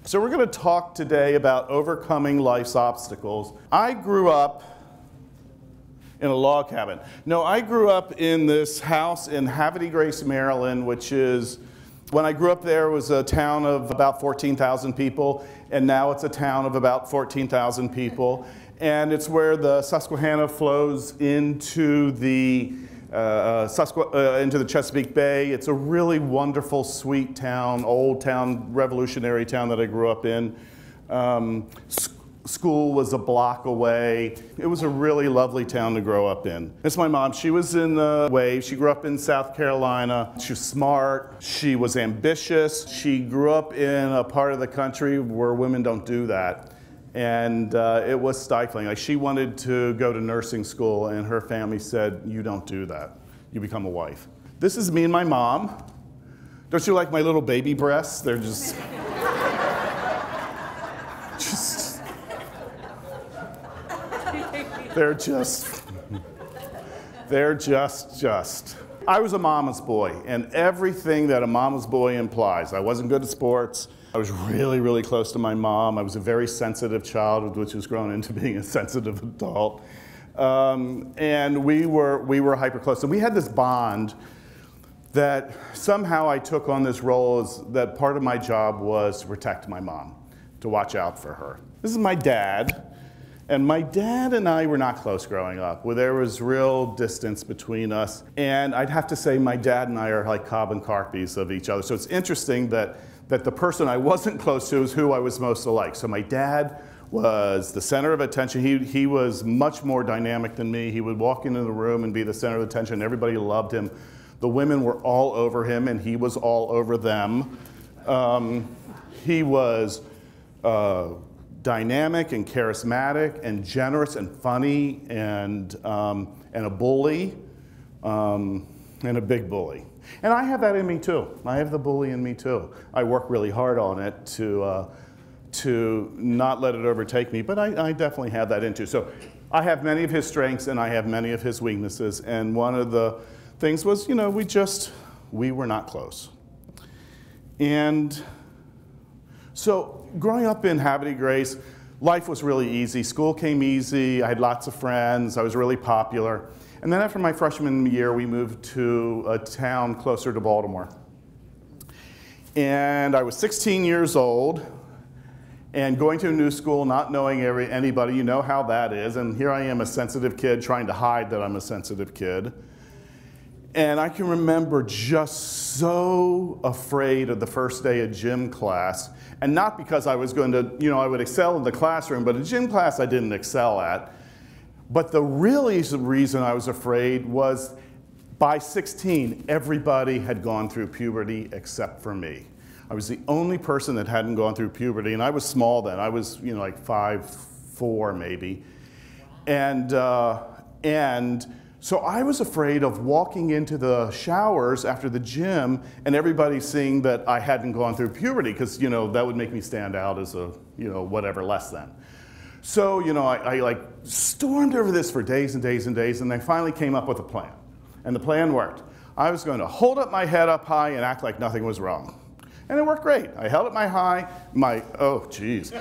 So we're going to talk today about overcoming life's obstacles. I grew up in a log cabin. No, I grew up in this house in Havre de Grace, Maryland, which is, when I grew up there, it was a town of about 14,000 people, and now it's a town of about 14,000 people. And it's where the Susquehanna flows into the Chesapeake Bay. It's a really wonderful, sweet town, old town, revolutionary town that I grew up in. School was a block away. It was a really lovely town to grow up in. It's my mom. She was in the Wave. She grew up in South Carolina. She was smart. She was ambitious. She grew up in a part of the country where women don't do that. And it was stifling. Like, she wanted to go to nursing school, and her family said, "You don't do that. You become a wife." This is me and my mom. Don't you like my little baby breasts? They're just, they're just. I was a mama's boy, and everything that a mama's boy implies. I wasn't good at sports. I was really, really close to my mom. I was a very sensitive child, which has grown into being a sensitive adult. And we were hyper close. And we had this bond that somehow I took on this role as that part of my job was to protect my mom, to watch out for her. This is my dad. And my dad and I were not close growing up, where there was real distance between us. And I'd have to say my dad and I are like carbon copies of each other. So it's interesting that the person I wasn't close to is who I was most alike. So my dad was the center of attention. He was much more dynamic than me. He would walk into the room and be the center of attention. Everybody loved him. The women were all over him, and he was all over them. He was dynamic and charismatic and generous and funny and a bully and a big bully. And I have that in me too. I have the bully in me too. I work really hard on it to not let it overtake me, but I definitely have that in too. So I have many of his strengths and I have many of his weaknesses, and one of the things was, you know, we were not close. And so growing up in Havre de Grace, life was really easy. School came easy. I had lots of friends. I was really popular. And then after my freshman year, we moved to a town closer to Baltimore. And I was 16 years old and going to a new school, not knowing anybody. You know how that is. And here I am, a sensitive kid, trying to hide that I'm a sensitive kid. And I can remember just so afraid of the first day of gym class. And not because I was going to, you know, I would excel in the classroom, but a gym class I didn't excel at. But the really reason I was afraid was by 16, everybody had gone through puberty except for me. I was the only person that hadn't gone through puberty, and I was small then. I was, you know, like 5'4" maybe. And so I was afraid of walking into the showers after the gym and everybody seeing that I hadn't gone through puberty, because, you know, that would make me stand out as a, you know, whatever less than. So, you know, I like stormed over this for days and days and days, and I finally came up with a plan. And the plan worked. I was going to hold up my head up high and act like nothing was wrong. And it worked great. I held up oh geez.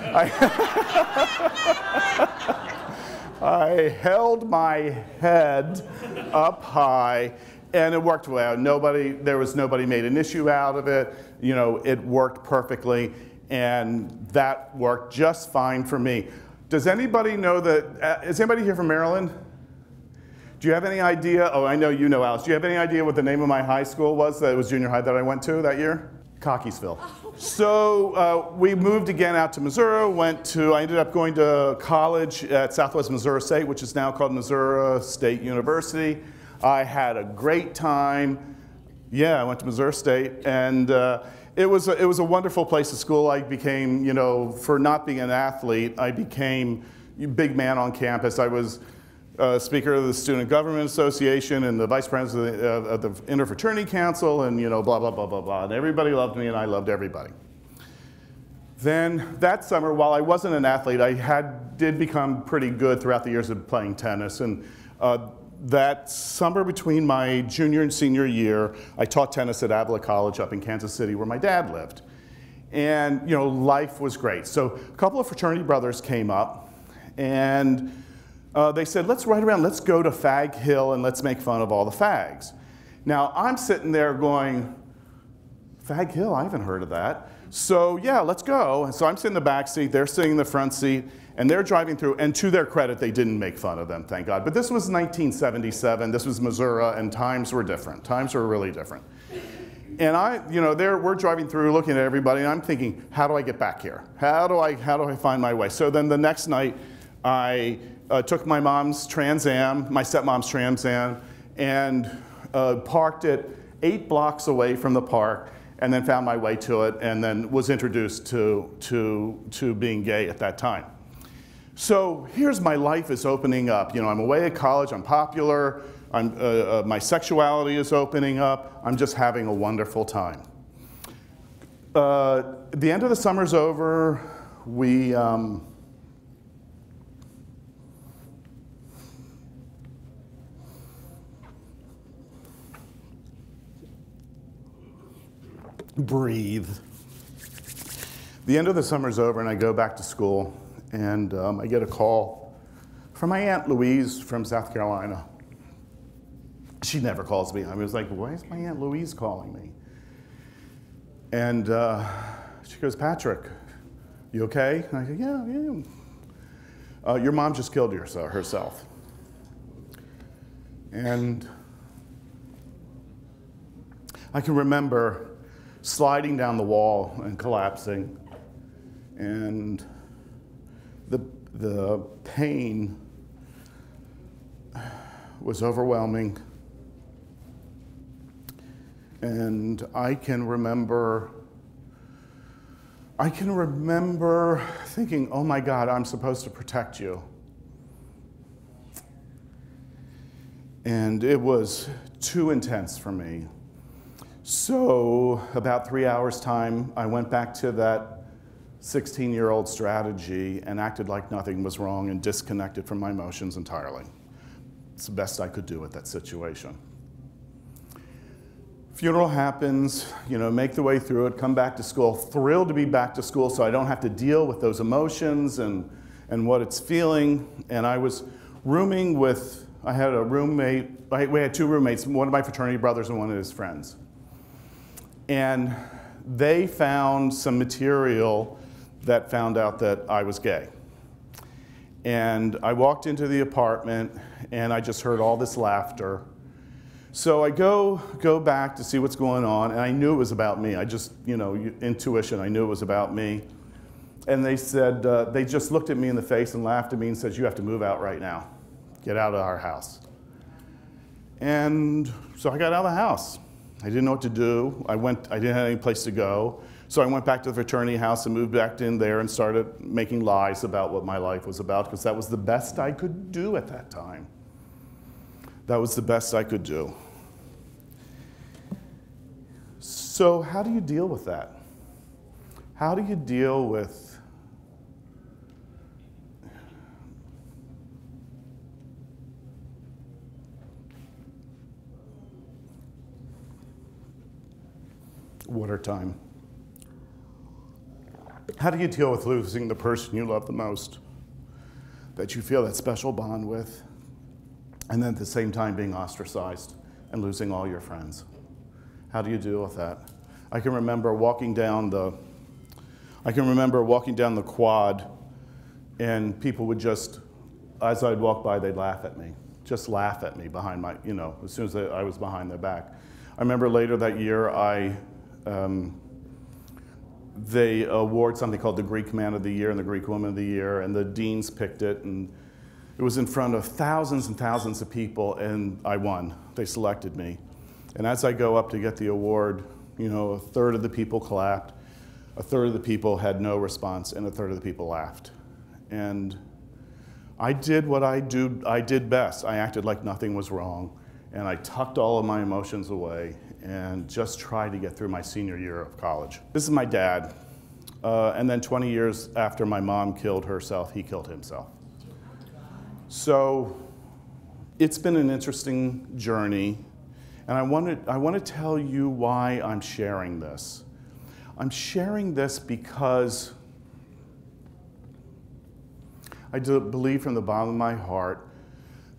I held my head up high, and it worked well. There was nobody made an issue out of it. You know, it worked perfectly, and that worked just fine for me. Does anybody know that, is anybody here from Maryland? Do you have any idea? Oh, I know you know, Alice. Do you have any idea what the name of my high school was? That was junior high that I went to that year? Cockeysville. So we moved again out to Missouri, I ended up going to college at Southwest Missouri State, which is now called Missouri State University. I had a great time. Yeah, I went to Missouri State, and it was a wonderful place of school. I became, you know, for not being an athlete, I became a big man on campus. I was speaker of the Student Government Association and the vice president of the Interfraternity Council, and, you know, blah, blah, blah, blah, blah. And everybody loved me, and I loved everybody. Then that summer, while I wasn't an athlete, I did become pretty good throughout the years of playing tennis. And that summer between my junior and senior year, I taught tennis at Avila College up in Kansas City, where my dad lived. And life was great. So a couple of fraternity brothers came up, and they said, let's ride around, let's go to Fag Hill and let's make fun of all the fags. Now I'm sitting there going, Fag Hill, I haven't heard of that. So yeah, let's go. And so I'm sitting in the back seat, they're sitting in the front seat, and they're driving through, and to their credit, they didn't make fun of them, thank God. But this was 1977, this was Missouri, and times were different. Times were really different. And we're driving through, looking at everybody, and I'm thinking, how do I get back here? How do I find my way? So then the next night, I took my mom's Trans Am, my stepmom's Trans Am, and parked it 8 blocks away from the park, and then found my way to it, and then was introduced to being gay at that time. So here's my life is opening up. I'm away at college, I'm popular, my sexuality is opening up, I'm just having a wonderful time. The end of the summer's over, we breathe. The end of the summer's over and I go back to school, and I get a call from my Aunt Louise from South Carolina. She never calls me. I was like, why is my Aunt Louise calling me? And she goes, Patrick, you okay? And I go, yeah. Your mom just killed herself. And I can remember sliding down the wall and collapsing, and the pain was overwhelming. And I can remember thinking, oh my God, I'm supposed to protect you. And it was too intense for me. So about 3 hours time, I went back to that 16-year-old strategy and acted like nothing was wrong and disconnected from my emotions entirely. It's the best I could do with that situation. Funeral happens, make the way through it, come back to school, thrilled to be back to school so I don't have to deal with those emotions and what it's feeling. And I was rooming with, I had a roommate, we had 2 roommates, one of my fraternity brothers and one of his friends. And they found some material that found out that I was gay. And I walked into the apartment and I just heard all this laughter. So I go back to see what's going on, and I knew it was about me. I just, intuition, I knew it was about me. And they said, they just looked at me in the face and laughed at me and said, you have to move out right now. Get out of our house. And so I got out of the house. I didn't know what to do. I didn't have any place to go. So I went back to the fraternity house and moved back in there and started making lies about what my life was about, because that was the best I could do at that time. That was the best I could do. So how do you deal with that? How do you deal with water time? How do you deal with losing the person you love the most, that you feel that special bond with, and then at the same time being ostracized and losing all your friends? How do you deal with that? I can remember walking down the quad, and people would just, as I'd walk by, they'd laugh at me. Just laugh at me behind my, as soon as I was behind their back. I remember later that year, they award something called the Greek Man of the Year and the Greek Woman of the Year, and the deans picked it, and it was in front of thousands and thousands of people, and I won. They selected me. And as I go up to get the award, a third of the people clapped, a third of the people had no response, and a third of the people laughed. And I did what I did best. I acted like nothing was wrong, and I tucked all of my emotions away and just tried to get through my senior year of college. This is my dad. And then 20 years after my mom killed herself, he killed himself. So it's been an interesting journey, and I want to tell you why I'm sharing this. I'm sharing this because I do believe from the bottom of my heart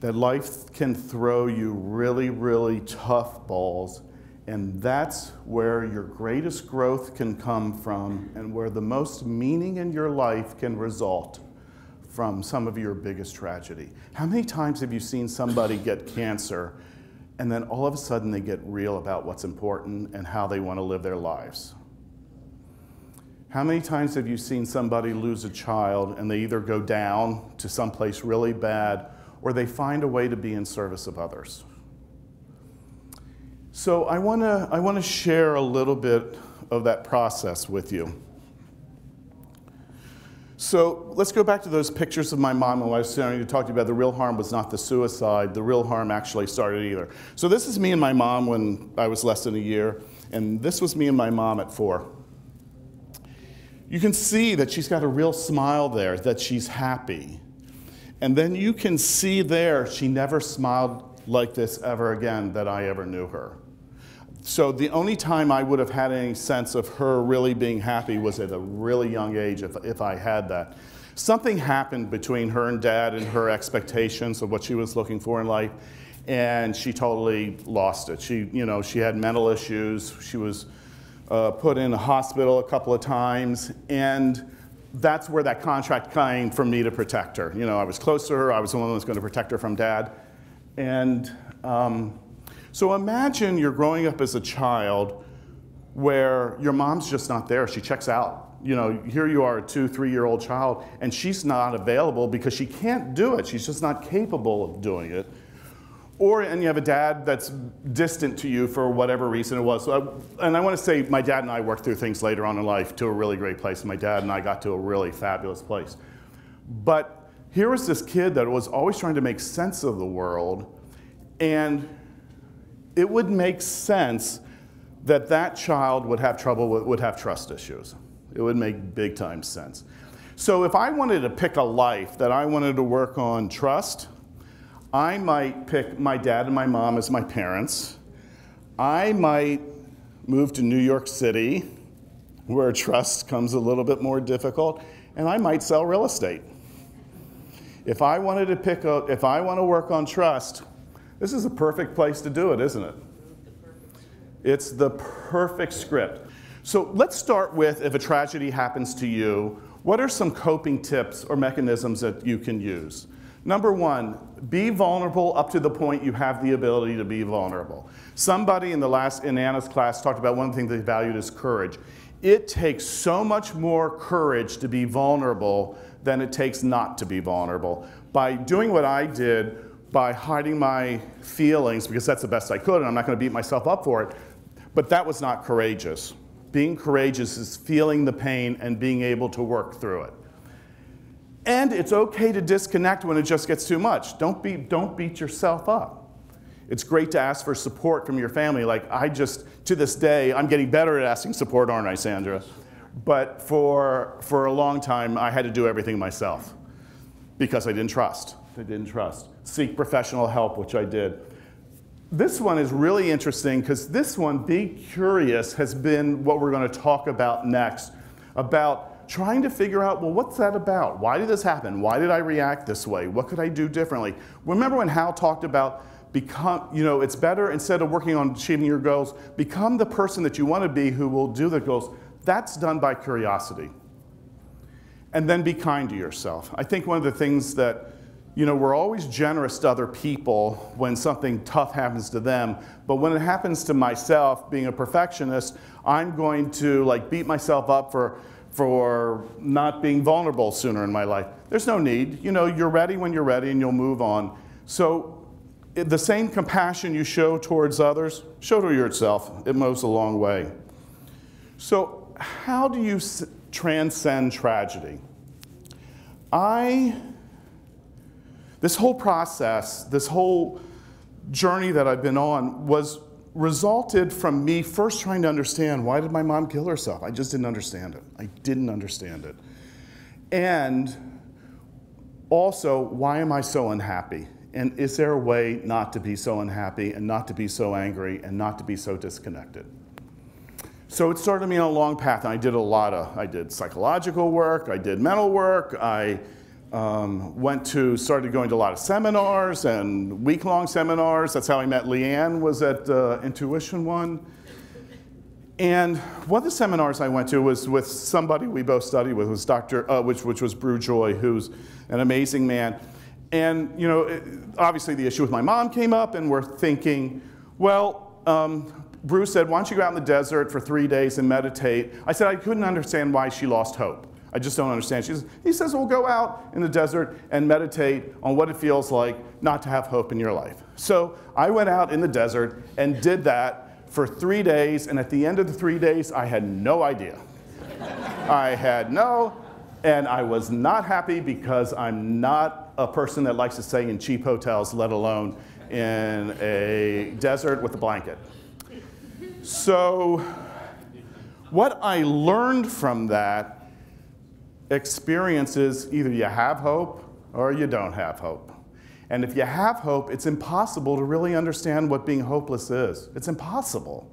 that life can throw you really, really tough balls, and that's where your greatest growth can come from and where the most meaning in your life can result from some of your biggest tragedy. How many times have you seen somebody get cancer and then all of a sudden they get real about what's important and how they want to live their lives? How many times have you seen somebody lose a child and they either go down to someplace really bad or they find a way to be in service of others? So I want to share a little bit of that process with you. So let's go back to those pictures of my mom. When I was starting to talk to you about the real harm was not the suicide. The real harm actually started either. So this is me and my mom when I was less than a year, and this was me and my mom at 4. You can see that she's got a real smile there, that she's happy. And then you can see there, she never smiled like this ever again that I ever knew her. So the only time I would have had any sense of her really being happy was at a really young age, if I had that. Something happened between her and Dad and her expectations of what she was looking for in life, and she totally lost it. She had mental issues. She was put in a hospital a couple of times, and that's where that contract came for me to protect her. I was close to her. I was the one who was going to protect her from Dad. And so imagine you're growing up as a child where your mom's just not there. She checks out. Here you are, a 2-, 3-year-old child, and she's not available because she can't do it. She's just not capable of doing it. And you have a dad that's distant to you for whatever reason it was. And I want to say my dad and I worked through things later on in life to a really great place. My dad and I got to a really fabulous place. But here was this kid that was always trying to make sense of the world, and it would make sense that that child would have trouble would have trust issues. It would make big time sense. So if I wanted to pick a life that I wanted to work on trust, I might pick my dad and my mom as my parents. I might move to New York City, where trust comes a little bit more difficult, and I might sell real estate. If I want to work on trust, this is a perfect place to do it, isn't it? It's the perfect script. So let's start with, if a tragedy happens to you, what are some coping tips or mechanisms that you can use? Number 1, be vulnerable up to the point you have the ability to be vulnerable. Somebody in Anna's class talked about one thing they valued is courage. It takes so much more courage to be vulnerable than it takes not to be vulnerable. By doing what I did, by hiding my feelings, because that's the best I could, and I'm not going to beat myself up for it, but that was not courageous. Being courageous is feeling the pain and being able to work through it. And it's okay to disconnect when it just gets too much. Don't beat yourself up. It's great to ask for support from your family. To this day, I'm getting better at asking support, aren't I, Sandra? But for a long time, I had to do everything myself because I didn't trust. Seek professional help, which I did. This one is really interesting because this one, be curious, has been what we're going to talk about next, about trying to figure out, well, what's that about? Why did this happen? Why did I react this way? What could I do differently? Remember when Hal talked about it's better, instead of working on achieving your goals, become the person that you want to be who will do the goals. That's done by curiosity. And then be kind to yourself. I think one of the things that, we're always generous to other people when something tough happens to them, but when it happens to myself, being a perfectionist, I'm going to beat myself up for not being vulnerable sooner in my life. There's no need. You're ready when you're ready and you'll move on. So the same compassion you show towards others, show to yourself. It moves a long way. So how do you transcend tragedy? This whole process, this whole journey that I've been on resulted from me first trying to understand, why did my mom kill herself? I just didn't understand it. I didn't understand it. And also, why am I so unhappy? And is there a way not to be so unhappy and not to be so angry and not to be so disconnected? So it started me on a long path, and I did psychological work, I did mental work, I started going to a lot of seminars and week-long seminars. That's how I met Leanne, was at Intuition One. And one of the seminars I went to was with somebody we both studied with, was which was Brew Joy, who's an amazing man. And you know, obviously the issue with my mom came up, and we're thinking, well, Brew said, why don't you go out in the desert for 3 days and meditate? I said I couldn't understand why she lost hope. I just don't understand. He says, well, go out in the desert and meditate on what it feels like not to have hope in your life. So I went out in the desert and did that for 3 days, and at the end of the 3 days, I had no idea. And I was not happy, because I'm not a person that likes to stay in cheap hotels, let alone in a desert with a blanket. So what I learned from that experience is either you have hope or you don't have hope. And if you have hope, it's impossible to really understand what being hopeless is. It's impossible.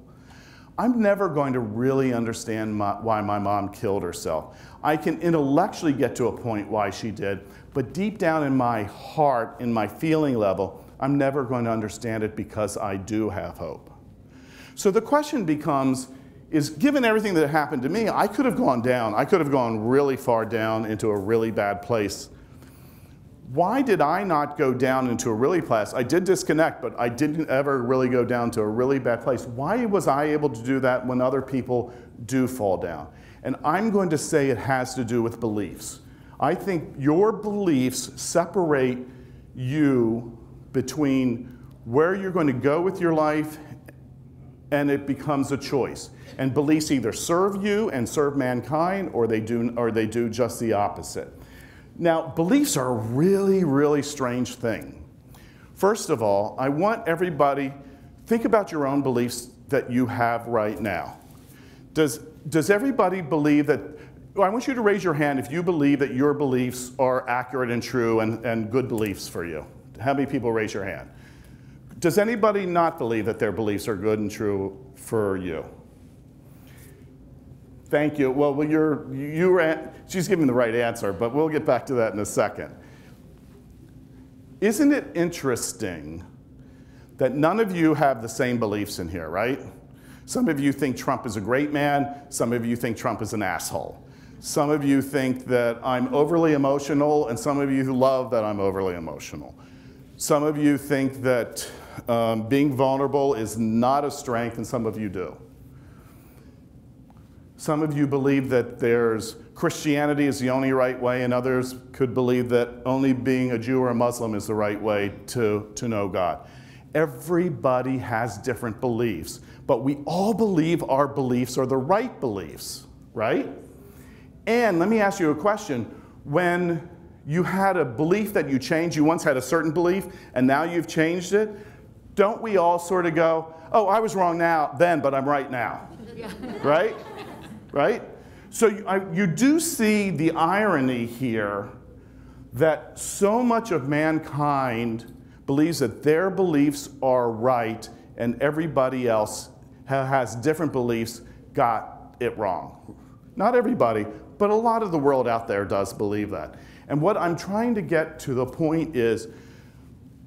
I'm never going to really understand why my mom killed herself. I can intellectually get to a point why she did, but deep down in my heart, in my feeling level, I'm never going to understand it, because I do have hope. So the question becomes, is given everything that happened to me, I could have gone down. I could have gone really far down into a really bad place. Why did I not go down into a really place? I did disconnect, but I didn't ever really go down to a really bad place. Why was I able to do that when other people do fall down? And I'm going to say it has to do with beliefs. I think your beliefs separate you between where you're going to go with your life, and it becomes a choice. And beliefs either serve you and serve mankind, or they do just the opposite. Now, beliefs are a really, really strange thing. First of all, I want everybody, think about your own beliefs that you have right now. Does everybody believe that, I want you to raise your hand if you believe that your beliefs are accurate and true and good beliefs for you. How many people raise your hand? Does anybody not believe that their beliefs are good and true for you? Thank you. Well, she's giving the right answer, but we'll get back to that in a second. Isn't it interesting that none of you have the same beliefs in here, right? Some of you think Trump is a great man. Some of you think Trump is an asshole. Some of you think that I'm overly emotional, and some of you love that I'm overly emotional. Some of you think that being vulnerable is not a strength, and some of you do. Some of you believe that Christianity is the only right way, and others could believe that only being a Jew or a Muslim is the right way to know God. Everybody has different beliefs, but we all believe our beliefs are the right beliefs, right? And let me ask you a question. When you had a belief that you changed, you once had a certain belief, and now you've changed it, don't we all sort of go, oh, I was wrong then, but I'm right now, yeah. Right? Right? So you do see the irony here that so much of mankind believes that their beliefs are right, and everybody else has different beliefs got it wrong. Not everybody, but a lot of the world out there does believe that. And what I'm trying to get to the point is,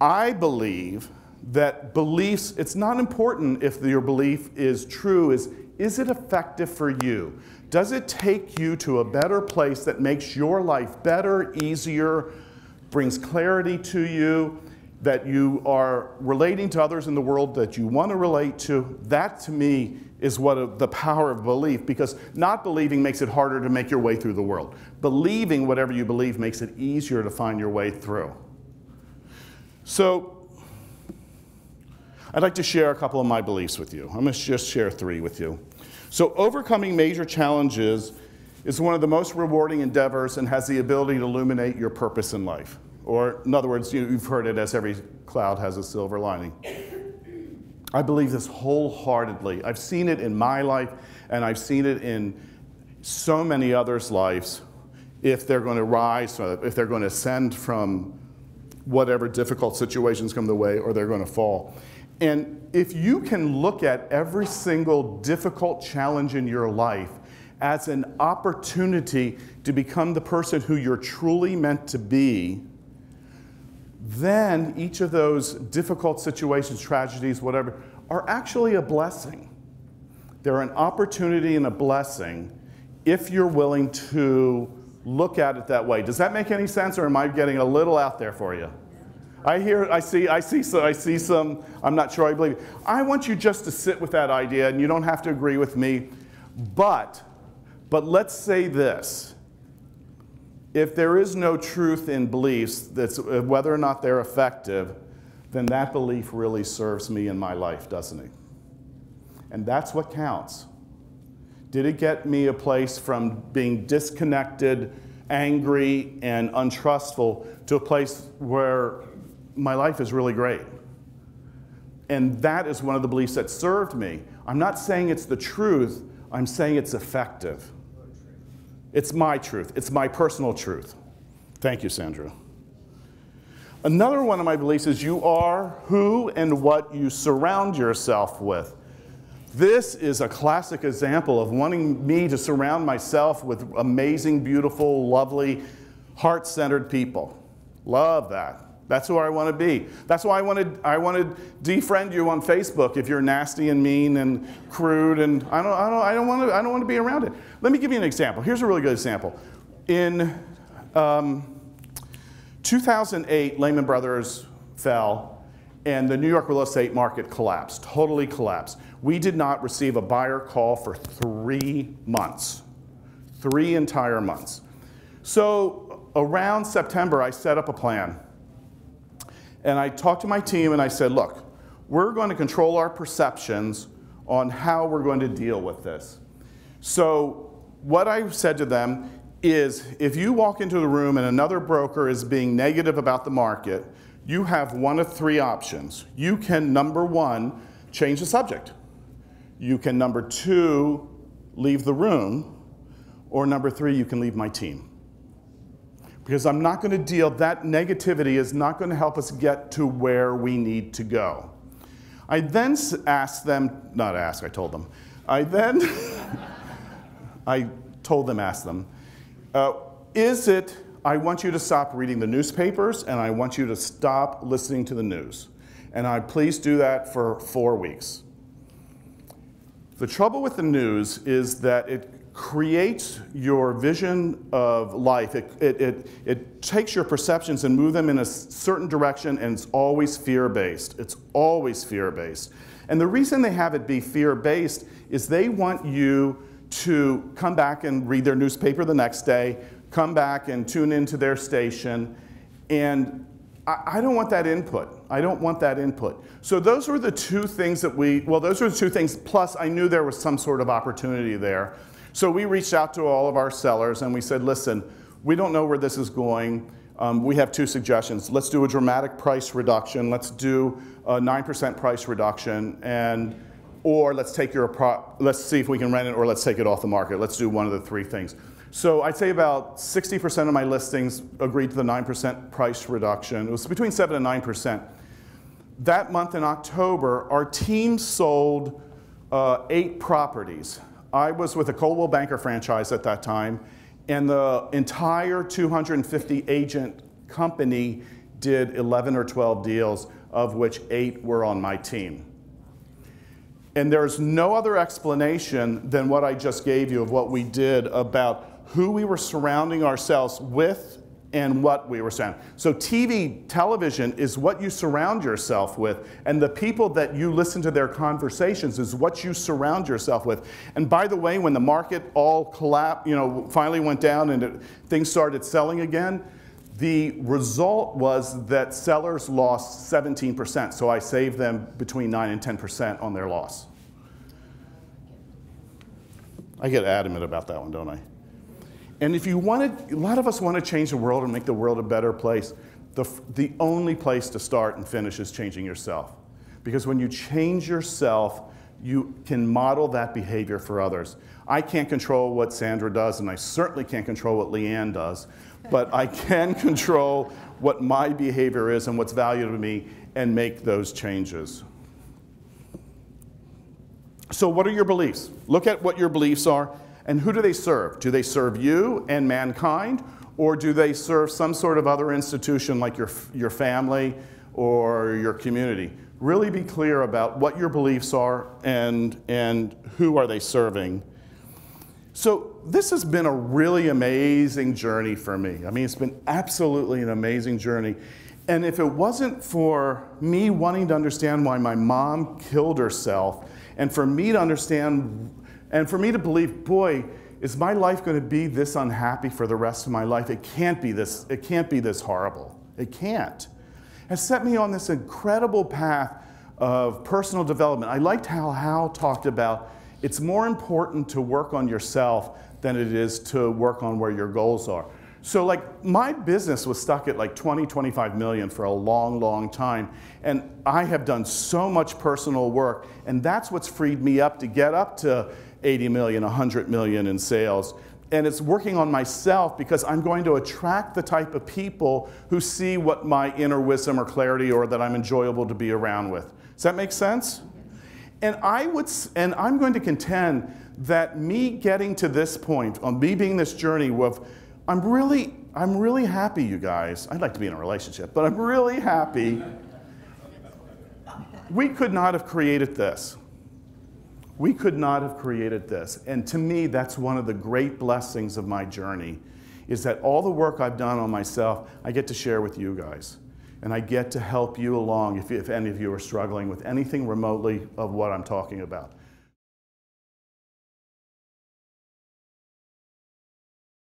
I believe that beliefs, it's not important if your belief is true, is it effective for you? Does it take you to a better place that makes your life better, easier, brings clarity to you, that you are relating to others in the world that you want to relate to? That, to me, is the power of belief, because not believing makes it harder to make your way through the world. Believing whatever you believe makes it easier to find your way through. So, I'd like to share a couple of my beliefs with you. I'm going to just share 3 with you. So overcoming major challenges is one of the most rewarding endeavors and has the ability to illuminate your purpose in life. Or in other words, you've heard it as every cloud has a silver lining. I believe this wholeheartedly. I've seen it in my life, and I've seen it in so many others' lives. If they're going to rise, if they're going to ascend from whatever difficult situations come their way, or they're going to fall. And if you can look at every single difficult challenge in your life as an opportunity to become the person who you're truly meant to be, then each of those difficult situations, tragedies, whatever, are actually a blessing. They're an opportunity and a blessing if you're willing to look at it that way. Does that make any sense, or am I getting a little out there for you? I see some, I'm not sure I believe it. I want you just to sit with that idea, and you don't have to agree with me, but let's say this. If there is no truth in beliefs, that's whether or not they're effective, then that belief really serves me in my life, doesn't it? And that's what counts. Did it get me a place from being disconnected, angry, and untrustful to a place where my life is really great? And that is one of the beliefs that served me. I'm not saying it's the truth, I'm saying it's effective. It's my truth. It's my personal truth. Thank you, Sandra. Another one of my beliefs is you are who and what you surround yourself with. This is a classic example of wanting me to surround myself with amazing, beautiful, lovely, heart-centered people. Love that. That's who I want to be. That's why I want to defriend you on Facebook if you're nasty and mean and crude, and I don't want to be around it. Let me give you an example. Here's a really good example. In 2008, Lehman Brothers fell, and the New York real estate market collapsed, totally collapsed. We did not receive a buyer call for 3 months, 3 entire months. So around September, I set up a plan. And I talked to my team and I said, look, we're going to control our perceptions on how we're going to deal with this. So what I said to them is, if you walk into the room and another broker is being negative about the market, you have one of 3 options. You can, number 1, change the subject. You can, number 2, leave the room. Or number 3, you can leave my team. Because I'm not going to deal, that negativity is not going to help us get to where we need to go. I then asked them, not ask, I told them. I told them, ask them, is it, I want you to stop reading the newspapers and I want you to stop listening to the news. And please do that for 4 weeks. The trouble with the news is that it creates your vision of life. It takes your perceptions and moves them in a certain direction, and it's always fear-based. It's always fear-based. And the reason they have it be fear-based is they want you to come back and read their newspaper the next day, come back and tune into their station, and I don't want that input. I don't want that input. So those were the 2 things that those were the 2 things, plus I knew there was some sort of opportunity there. So we reached out to all of our sellers and we said, listen, we don't know where this is going. We have 2 suggestions. Let's do a dramatic price reduction. Let's do a 9% price reduction, or let's see if we can rent it, or let's take it off the market. Let's do one of the 3 things. So I'd say about 60% of my listings agreed to the 9% price reduction. It was between 7 and 9%. That month in October, our team sold 8 properties. I was with a Coldwell Banker franchise at that time, and the entire 250 agent company did 11 or 12 deals, of which 8 were on my team. And there's no other explanation than what I just gave you of what we did about who we were surrounding ourselves with and what we were surrounding. So television is what you surround yourself with, and the people that you listen to their conversations is what you surround yourself with. And by the way, when the market all collapsed, finally went down and things started selling again, the result was that sellers lost 17%. So I saved them between 9 and 10% on their loss. I get adamant about that one, don't I? And if you wanted, a lot of us want to change the world and make the world a better place. The only place to start and finish is changing yourself. Because when you change yourself, you can model that behavior for others. I can't control what Sandra does, and I certainly can't control what Leanne does, but I can control what my behavior is and what's valuable to me and make those changes. So what are your beliefs? Look at what your beliefs are, and who do they serve? Do they serve you and mankind, or do they serve some sort of other institution like your family or your community? Really be clear about what your beliefs are and who are they serving. So this has been a really amazing journey for me. I mean, it's been absolutely an amazing journey. And if it wasn't for me wanting to understand why my mom killed herself, and for me to understand, and for me to believe, boy, is my life going to be this unhappy for the rest of my life? It can't be this horrible. It can't. Has set me on this incredible path of personal development. I liked how Hal talked about it's more important to work on yourself than it is to work on where your goals are. So like my business was stuck at like 20, 25 million for a long, long time. And I have done so much personal work, and that's what's freed me up to get up to 80 million, 100 million in sales. And it's working on myself because I'm going to attract the type of people who see what my inner wisdom or clarity or that I'm enjoyable to be around with. Does that make sense? And I'm going to contend that me getting to this point, on me being this journey of, I'm really happy, you guys. I'd like to be in a relationship, but I'm really happy. We could not have created this. We could not have created this. And to me, that's one of the great blessings of my journey, is that all the work I've done on myself, I get to share with you guys. And I get to help you along if any of you are struggling with anything remotely of what I'm talking about.